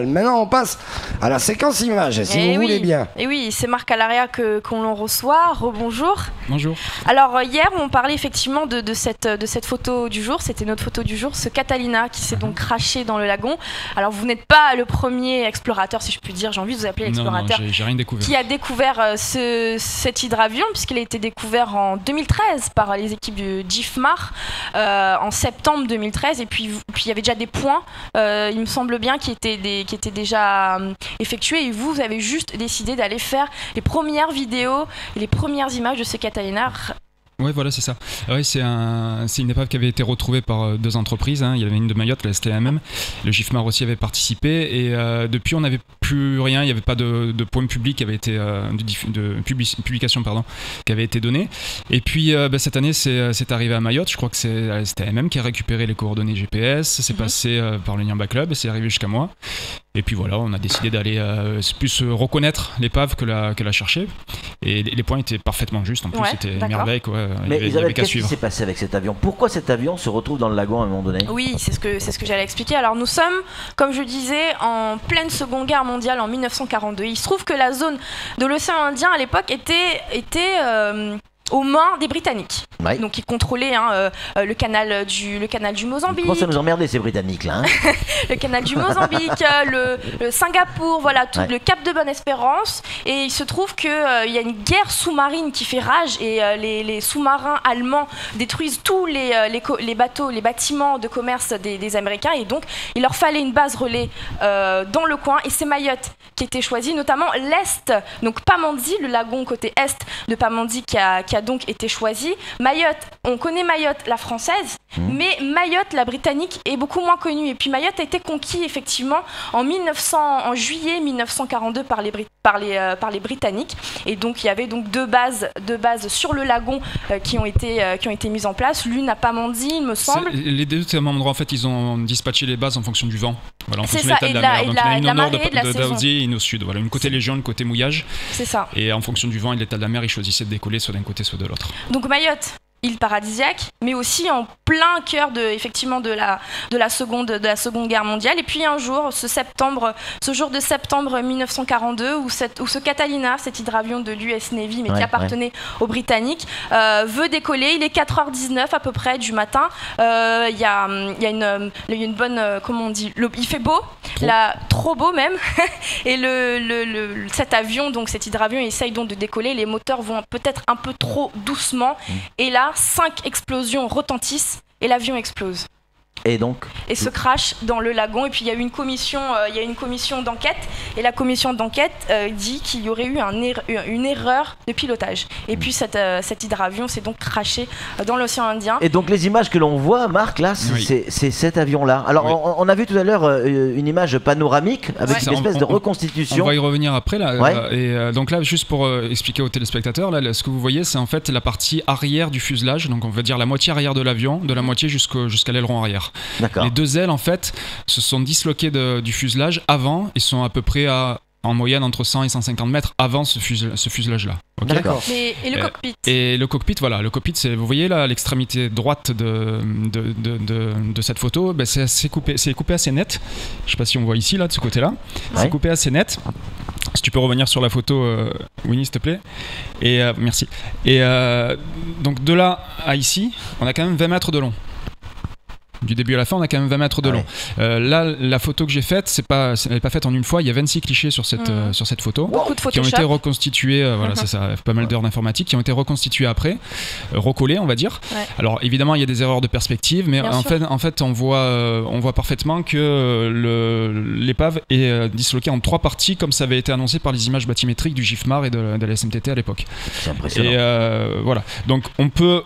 Maintenant, on passe à la séquence image, si vous voulez bien. Et oui, c'est Marc Alaria qu'on l'on reçoit. Rebonjour. Bonjour. Alors, hier, on parlait effectivement de cette photo du jour. C'était notre photo du jour, ce Catalina qui s'est donc craché dans le lagon. Alors, vous n'êtes pas le premier explorateur, si je puis dire. J'ai envie de vous appeler explorateur. Non, j'ai rien découvert. Qui a découvert cet hydravion, puisqu'il a été découvert en 2013 par les équipes du GIFMAR, en septembre 2013. Et puis, il y avait déjà des points, il me semble bien, qui étaient déjà effectués, et vous avez juste décidé d'aller faire les premières vidéos et les premières images de ce Catalina. Ouais, voilà, c'est ça. Ouais, c'est une épave qui avait été retrouvée par deux entreprises. Hein. Il y avait une de Mayotte, la STMM. Le GIFMAR aussi avait participé. Et depuis, on n'avait plus rien. Il n'y avait pas de point public qui avait été, publication qui avait été donnée. Et puis, cette année, c'est arrivé à Mayotte. Je crois que c'est la STMM qui a récupéré les coordonnées GPS. C'est passé par le Nyamba Club et c'est arrivé jusqu'à moi. Et puis voilà, on a décidé d'aller plus reconnaître l'épave que la chercher. Et les points étaient parfaitement justes. En plus, c'était une merveille, quoi. Mais Isabelle, qu'est-ce qui s'est passé avec cet avion? Pourquoi cet avion se retrouve dans le lagon à un moment donné? Oui, c'est ce que j'allais expliquer. Alors nous sommes, comme je disais, en pleine Seconde Guerre mondiale en 1942. Il se trouve que la zone de l'océan Indien à l'époque était aux mains des Britanniques. Ouais. Donc ils contrôlaient le canal du Mozambique. Comment ça nous emmerdait ces Britanniques là, hein? Le canal du Mozambique, le Singapour, voilà, tout le Cap de Bonne-Espérance. Et il se trouve qu'il y a une guerre sous-marine qui fait rage et les sous-marins allemands détruisent tous les bateaux, les bâtiments de commerce des Américains. Et donc il leur fallait une base relais dans le coin. Et c'est Mayotte qui était choisie, notamment l'Est, donc Pamandzi, le lagon côté Est de Pamandzi qui a donc été choisi. Mayotte, on connaît Mayotte, la française, mais Mayotte, la britannique, est beaucoup moins connue. Et puis Mayotte a été conquis effectivement en juillet 1942 par les Britanniques. Et donc il y avait donc deux bases sur le lagon qui ont été mises en place. L'une à Pamandzi, il me semble. Les deux endroits, en fait, ils ont dispatché les bases en fonction du vent. Voilà, en fonction de l'état de la mer. Donc il y en a une au nord d'Aoudi et une au sud. Voilà, une côté légion, une côté mouillage. C'est ça. Et en fonction du vent et de l'état de la mer, ils choisissaient de décoller soit d'un côté, soit de l'autre. Donc Mayotte, île paradisiaque, mais aussi en plein cœur de la seconde guerre mondiale. Et puis un jour, ce jour de septembre 1942, où ce Catalina, cet hydravion de l'US Navy, mais qui appartenait aux Britanniques, veut décoller. Il est 4h19 à peu près du matin. Il y a une bonne, comment on dit, il fait beau, trop beau même. Et cet avion, donc cet hydravion, essaye donc de décoller. Les moteurs vont peut-être un peu trop doucement. Et là, 5 explosions retentissent et l'avion explose. Et donc se crache dans le lagon. Et puis il y a eu une commission d'enquête. Et la commission d'enquête dit qu'il y aurait eu une erreur de pilotage. Et puis cet hydravion s'est donc crashé dans l'océan Indien. Et donc les images que l'on voit, Marc, là, c'est cet avion-là. Alors on a vu tout à l'heure une image panoramique avec une espèce de reconstitution. On va y revenir après. Là, et donc là, juste pour expliquer aux téléspectateurs, là, ce que vous voyez, c'est en fait la partie arrière du fuselage. Donc on va dire la moitié arrière de l'avion, de la moitié jusqu'à l'aileron arrière. Les deux ailes en fait se sont disloquées du fuselage avant et sont à peu près en moyenne entre 100 et 150 mètres avant ce fuselage là. Okay. D'accord. Et le cockpit. Et le cockpit, voilà, le cockpit, vous voyez là, l'extrémité droite de cette photo, c'est coupé assez net. Je sais pas si on voit ici là de ce côté-là. C'est coupé assez net. Si tu peux revenir sur la photo, Winnie, s'il te plaît. Et merci. Et donc de là à ici, on a quand même 20 mètres de long. Du début à la fin, on a quand même 20 mètres de long. Là, la photo que j'ai faite, elle n'est pas faite en une fois. Il y a 26 clichés sur cette photo qui ont été reconstitués. Voilà, c'est ça, pas mal d'heures d'informatique qui ont été reconstituées après, recollées, on va dire. Ouais. Alors évidemment, il y a des erreurs de perspective, mais en fait, on voit parfaitement que l'épave est disloquée en 3 parties, comme ça avait été annoncé par les images bathymétriques du GIFMAR et de la SMTT à l'époque. C'est impressionnant. Et voilà. Donc on peut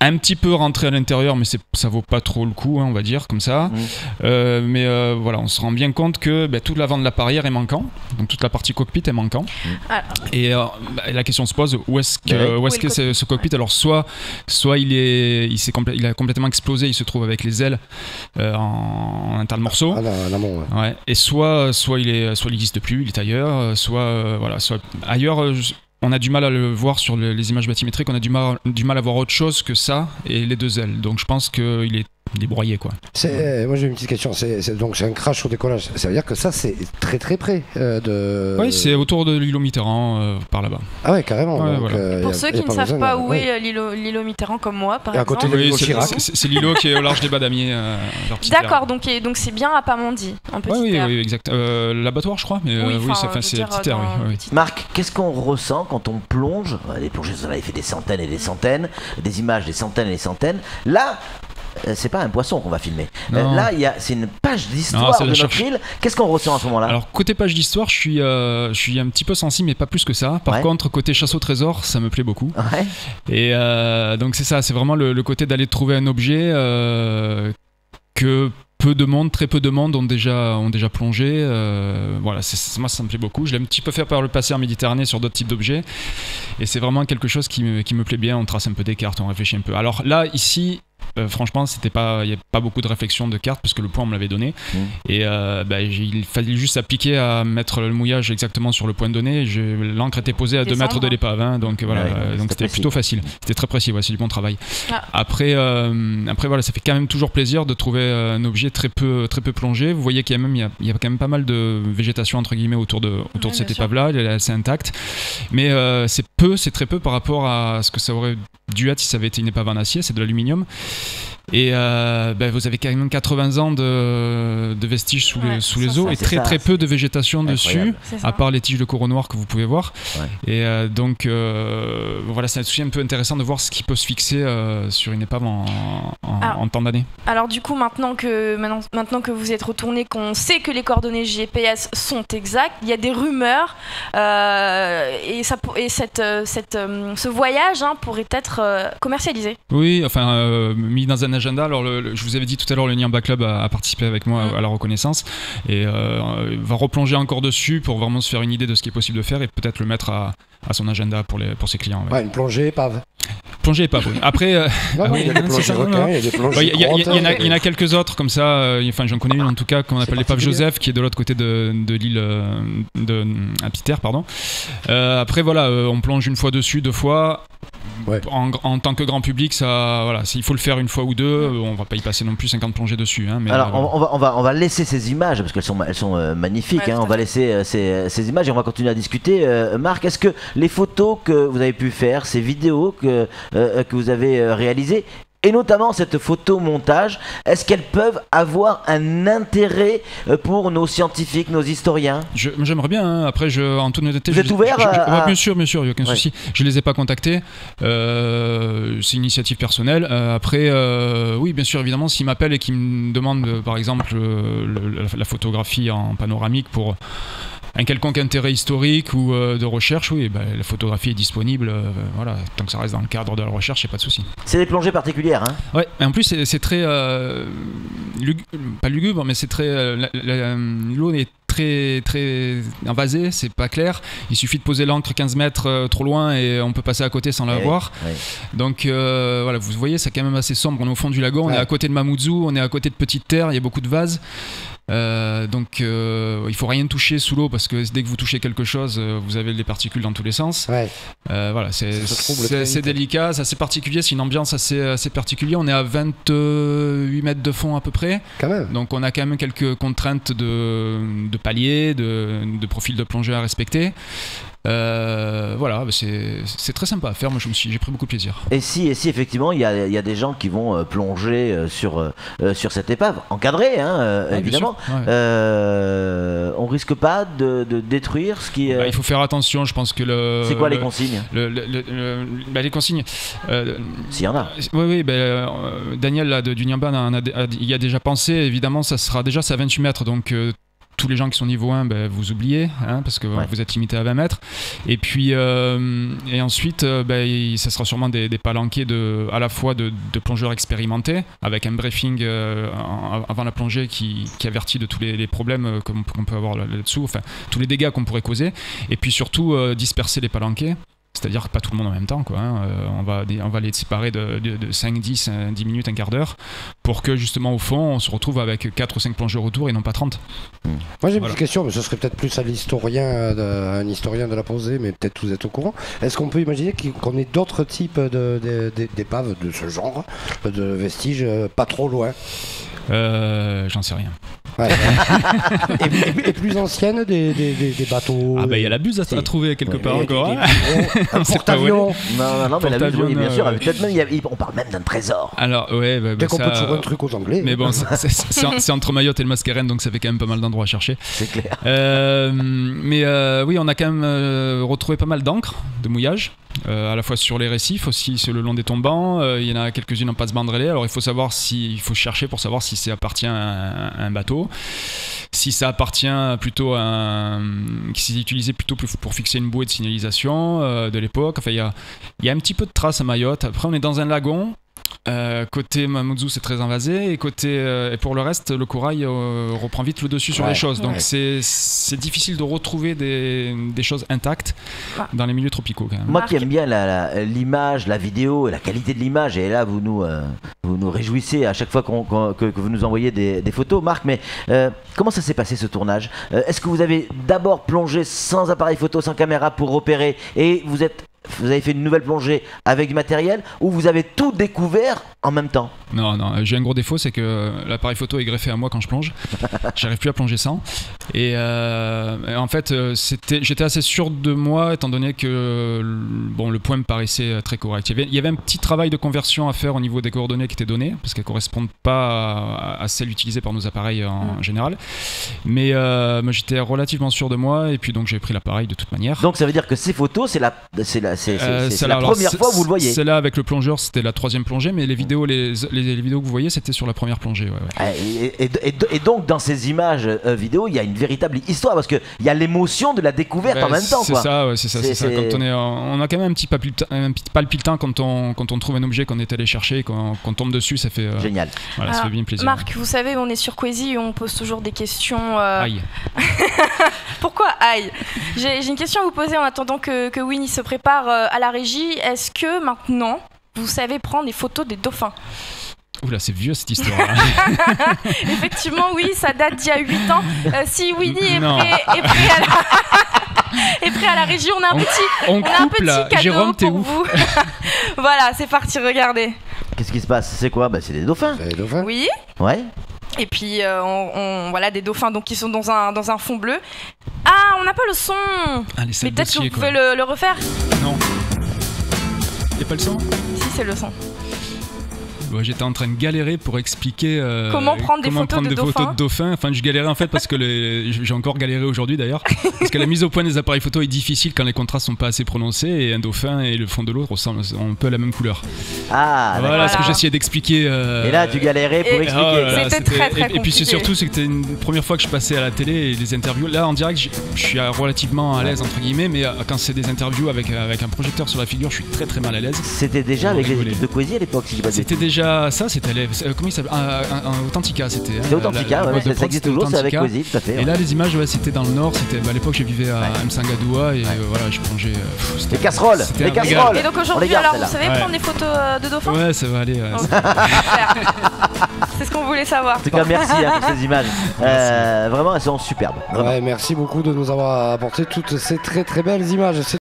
un petit peu rentrer à l'intérieur, mais ça vaut pas trop le coup, hein, on va dire comme ça. Mais voilà, on se rend bien compte que tout l'avant de l'appareil est manquant, donc toute la partie cockpit est manquant. Et la question se pose, où est-ce que ce cockpit? Alors soit il a complètement explosé, il se trouve avec les ailes en un tas de morceaux. Et soit il n'existe plus, il est ailleurs, soit ailleurs. On a du mal à le voir sur les images bathymétriques, on a du mal à voir autre chose que ça et les deux ailes. Donc je pense qu'il est broyés, quoi. Moi j'ai une petite question, donc c'est un crash au décollage, ça veut dire que ça c'est très très près de... Oui, c'est autour de l'îlot Mitterrand, par là-bas. Ah ouais, carrément. Ouais, donc, voilà. Pour ceux qui ne savent pas où est l'îlot Mitterrand comme moi, par exemple. À côté de l'îlot Chirac. C'est l'îlot qui est au large des Badamiers. D'accord, donc c'est bien à Pamondi, en petite terre. Oui, exact. L'abattoir, je crois, mais c'est petite terre, oui. Marc, qu'est-ce qu'on ressent quand on plonge? Les plongeuses, on avait fait des centaines et des centaines, des images, des centaines et des centaines. Là, c'est pas un poisson qu'on va filmer. Là, c'est une page d'histoire de notre île. Qu'est-ce qu'on ressent à ce moment-là? Alors, côté page d'histoire, je suis un petit peu sensible, mais pas plus que ça. Par contre, côté chasse au trésor, ça me plaît beaucoup. Ouais. Et donc, c'est ça, c'est vraiment le côté d'aller trouver un objet que très peu de monde ont déjà plongé. Voilà, moi ça me plaît beaucoup. Je l'ai un petit peu fait par le passé en Méditerranée sur d'autres types d'objets. Et c'est vraiment quelque chose qui me plaît bien. On trace un peu des cartes, on réfléchit un peu. Alors là, ici, franchement, il n'y a pas beaucoup de réflexion de cartes parce que le point on me l'avait donné. Et il fallait juste s'appliquer à mettre le mouillage exactement sur le point donné. L'encre était posée à 2 mètres de l'épave, hein, donc voilà, donc c'était plutôt facile. C'était très précis, c'est du bon travail. Après voilà, ça fait quand même toujours plaisir de trouver un objet très peu plongé. Vous voyez qu'il y a quand même pas mal de végétation entre guillemets autour de cette épave-là. Elle est assez intacte, mais c'est très peu par rapport à ce que ça aurait dû être si ça avait été une épave en acier. C'est de l'aluminium. Et vous avez quand même 80 ans de vestiges sous les eaux et très peu de végétation dessus, à part les tiges de coraux noirs que vous pouvez voir. Et donc voilà, c'est aussi un peu intéressant de voir ce qui peut se fixer sur une épave en temps d'année. Alors du coup, maintenant que vous êtes retourné, qu'on sait que les coordonnées GPS sont exactes, il y a des rumeurs ce voyage pourrait être commercialisé. Oui, enfin mis dans un agenda. Alors je vous avais dit tout à l'heure, le Niamba Club a participé avec moi à la reconnaissance et va replonger encore dessus pour vraiment se faire une idée de ce qui est possible de faire et peut-être le mettre à son agenda pour ses clients. Une plongée épave. Plongée épave, oui. Après, il y a des plongées requins, il y a des plongées il y en a quelques autres comme ça. Enfin, j'en connais une en tout cas qu'on appelle l'épave Joseph, qui est de l'autre côté de l'île à Piter, pardon. Après, voilà, on plonge une fois dessus, 2 fois. En tant que grand public, il faut le faire une fois ou 2. On va pas y passer non plus 50 plongées dessus. Mais alors, on va laisser ces images parce qu'elles sont magnifiques. On va laisser ces images et on va continuer à discuter. Marc, est-ce que les photos que vous avez pu faire, ces vidéos que vous avez réalisées, et notamment cette photomontage, est-ce qu'elles peuvent avoir un intérêt pour nos scientifiques, nos historiens? J'aimerais bien, après en toute honnêteté... Vous êtes ouvert Bien sûr, il n'y a aucun souci. Je ne les ai pas contactés, c'est une initiative personnelle. Après, oui, bien sûr, évidemment, s'ils m'appellent et qu'ils me demandent, par exemple, la photographie en panoramique pour... un quelconque intérêt historique ou de recherche, oui, la photographie est disponible, voilà, tant que ça reste dans le cadre de la recherche, il n'y a pas de souci. C'est des plongées particulières, hein? Ouais, et en plus c'est très, pas lugubre, mais c'est très, l'eau est très invasée, c'est pas clair, il suffit de poser l'ancre 15 mètres trop loin et on peut passer à côté sans la voir. Donc voilà, vous voyez, c'est quand même assez sombre, on est au fond du lagon, on est à côté de Mamoudzou, on est à côté de Petite Terre, il y a beaucoup de vases. Donc il faut rien toucher sous l'eau parce que dès que vous touchez quelque chose vous avez des particules dans tous les sens. Voilà, c'est délicat, c'est assez particulier, c'est une ambiance assez particulière. On est à 28 mètres de fond à peu près quand même. Donc on a quand même quelques contraintes de paliers, de profil de plongée à respecter. Voilà, c'est très sympa à faire. Moi j'ai pris beaucoup de plaisir. Et si effectivement il y a des gens qui vont plonger sur cette épave encadrée, évidemment, on risque pas de détruire ce qui est... il faut faire attention, je pense que c'est quoi les consignes? Les consignes, s'il y en a. Oui, Daniel là, du Niamba y a déjà pensé. Évidemment, ça sera déjà à 28 mètres, donc tous les gens qui sont niveau 1, vous oubliez, parce que vous êtes limité à 20 mètres. Et puis, et ensuite, ça sera sûrement des palanquets à la fois de plongeurs expérimentés, avec un briefing avant la plongée qui avertit de tous les problèmes qu'on peut avoir là-dessous, enfin, tous les dégâts qu'on pourrait causer. Et puis surtout, disperser les palanquets. c'est-à-dire pas tout le monde en même temps, quoi, hein. On va les séparer de 5, 10 minutes, un quart d'heure, pour que justement au fond on se retrouve avec 4 ou 5 plongeurs autour et non pas 30. Moi j'ai une petite question, mais ce serait peut-être plus à l'historien, un historien de la posée, mais peut-être vous êtes au courant. Est-ce qu'on peut imaginer qu'on ait d'autres types d'épaves de ce genre, de vestiges pas trop loin? J'en sais rien. Ouais. et plus anciennes, des bateaux. Ah bah il y a la buse à trouver quelque part encore. Un porte-avions. Non, mais la buse, oui, bien sûr. Peut-être même, on parle même d'un trésor. Alors, ouais, peut-être qu'on peut trouver un truc aux Anglais. Mais bon, c'est entre Mayotte et le Mascarène, donc ça fait quand même pas mal d'endroits à chercher. C'est clair. Oui, on a quand même retrouvé pas mal d'encre de mouillage. À la fois sur les récifs, aussi sur le long des tombants. Il y en a quelques-unes en passe bandrélé. Alors il faut chercher pour savoir si ça appartient à un bateau, si ça appartient plutôt qui s'est utilisé plutôt pour fixer une bouée de signalisation de l'époque. Enfin, il y a un petit peu de traces à Mayotte. Après, on est dans un lagon. Côté Mamoudzou, c'est très invasé, et et pour le reste, le corail reprend vite le dessus sur les choses. Donc c'est difficile de retrouver des choses intactes dans les milieux tropicaux quand même. Moi qui aime bien l'image, la vidéo, la qualité de l'image, et là vous nous réjouissez à chaque fois que vous nous envoyez des photos, Marc, mais comment ça s'est passé ce tournage? Est-ce que vous avez d'abord plongé sans appareil photo, sans caméra pour repérer, et vous avez fait une nouvelle plongée avec du matériel, ou vous avez tout découvert en même temps? Non, j'ai un gros défaut, c'est que l'appareil photo est greffé à moi quand je plonge. J'arrive plus à plonger sans. Et en fait, j'étais assez sûr de moi, étant donné que le point me paraissait très correct. Il y avait un petit travail de conversion à faire au niveau des coordonnées qui étaient données, parce qu'elles ne correspondent pas à celles utilisées par nos appareils en général. Mais j'étais relativement sûr de moi, et puis donc j'ai pris l'appareil de toute manière. Donc ça veut dire que ces photos, c'est la première fois que vous le voyez. Celle-là avec le plongeur, c'était la 3e plongée, mais les vidéos, les vidéos que vous voyez, c'était sur la première plongée. Ouais. Et donc dans ces images vidéo, il y a une véritable histoire, parce qu'il y a l'émotion de la découverte en même temps. C'est ça. Quand on a quand même un petit palpitant quand on trouve un objet qu'on est allé chercher, qu'on tombe dessus, ça fait génial. Voilà, ça fait bien plaisir. Marc, vous savez, on est sur Quasi et on pose toujours des questions. Aïe. Pourquoi aïe? J'ai une question à vous poser en attendant que Winnie se prépare à la régie. Est-ce que maintenant vous savez prendre des photos des dauphins? Oula, c'est vieux cette histoire. Effectivement, oui, ça date d'il y a 8 ans. Si Winnie est prêt à la régie, on a un petit cadeau Jérôme, pour vous. Voilà, c'est parti, regardez. Qu'est-ce qui se passe? C'est quoi? C'est des dauphins. Des dauphins. Oui. Ouais. Et puis voilà, des dauphins donc qui sont dans un fond bleu. Ah, on n'a pas le son. Mais peut-être que vous pouvez le refaire. Non. Y'a pas le son? Si, c'est le son. J'étais en train de galérer pour expliquer comment prendre des photos de dauphins. Enfin, je galérais en fait parce que j'ai encore galéré aujourd'hui d'ailleurs, parce que la mise au point des appareils photo est difficile quand les contrastes sont pas assez prononcés, et un dauphin et le fond de l'eau ressemblent un peu à la même couleur. Ah, voilà ce que j'essayais d'expliquer. Et là, tu galérais pour expliquer. C'était très compliqué. Et puis c'est surtout, c'était une première fois que je passais à la télé et des interviews. Là, en direct, je suis relativement à l'aise entre guillemets, mais quand c'est des interviews avec un projecteur sur la figure, je suis très très mal à l'aise. C'était déjà avec les équipes de Quasi à l'époque, si je dis pas de bêtises. C'était déjà ça, c'était comment il s'appelle, Authentica, c'était. C'était Authentica, ça existe toujours, c'est avec Quasi, tout à fait. Et là, les images, c'était dans le nord. C'était à l'époque, je vivais à Msangadoua, et voilà, je plongeais. Les casseroles. Et donc aujourd'hui, alors, vous savez prendre des photos de dauphins? Ouais, ça va aller. C'est ce qu'on voulait savoir. En tout cas, merci pour ces images. Vraiment, elles sont superbes. Ouais, merci beaucoup de nous avoir apporté toutes ces très très belles images.